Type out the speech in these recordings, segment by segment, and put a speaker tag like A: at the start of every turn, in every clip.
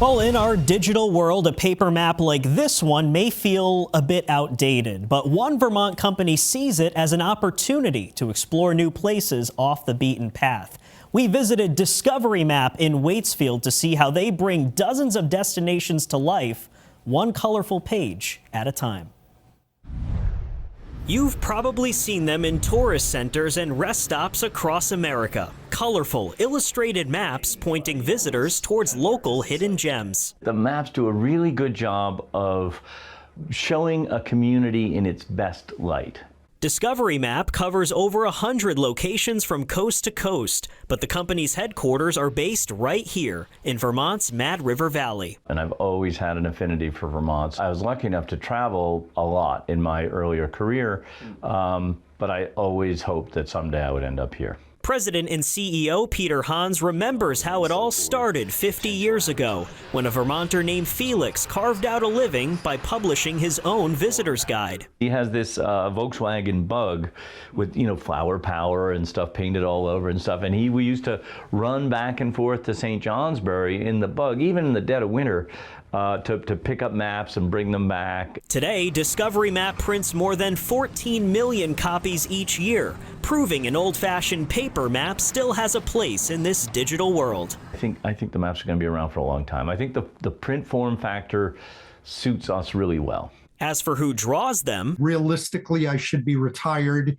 A: Well, in our digital world, a paper map like this one may feel a bit outdated, but one Vermont company sees it as an opportunity to explore new places off the beaten path. We visited Discovery Map in Waitsfield to see how they bring dozens of destinations to life, one colorful page at a time. You've probably seen them in tourist centers and rest stops across America. Colorful, illustrated maps pointing visitors towards local hidden gems.
B: The maps do a really good job of showing a community in its best light.
A: Discovery Map covers over 100 locations from coast to coast, but the company's headquarters are based right here in Vermont's Mad River Valley.
B: And I've always had an affinity for Vermont. I was lucky enough to travel a lot in my earlier career, but I always hoped that someday I would end up here.
A: President and CEO Peter Hans remembers how it all started 50 years ago when a Vermonter named Felix carved out a living by publishing his own visitor's guide.
B: He has this Volkswagen Bug with, flower power and stuff painted all over and stuff. And we used to run back and forth to St. Johnsbury in the Bug, even in the dead of winter, to pick up maps and bring them back.
A: Today, Discovery Map prints more than 14 million copies each year, proving an old-fashioned paper map still has a place in this digital world.
B: I think the maps are going to be around for a long time. I think the print form factor suits us really well.
A: As for who draws them,
C: realistically, I should be retired.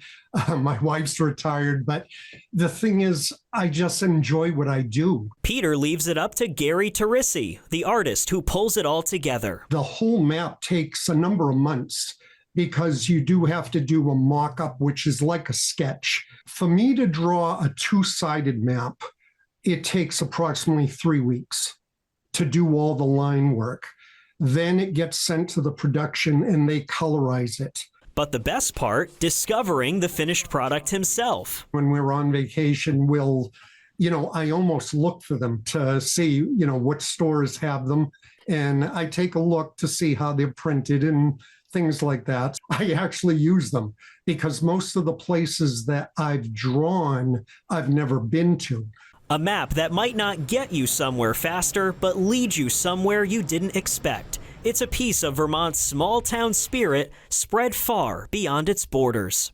C: My wife's retired, but the thing is, I just enjoy what I do.
A: Peter leaves it up to Gary Teresi, the artist who pulls it all together.
C: The whole map takes a number of months because you do have to do a mock-up, which is like a sketch. For me to draw a two-sided map, it takes approximately 3 weeks to do all the line work. Then it gets sent to the production and they colorize it.
A: But the best part, discovering the finished product himself.
C: When we're on vacation, I almost look for them to see, what stores have them. And I take a look to see how they're printed and things like that. I actually use them because most of the places that I've drawn, I've never been to.
A: A map that might not get you somewhere faster, but lead you somewhere you didn't expect. It's a piece of Vermont's small town spirit spread far beyond its borders.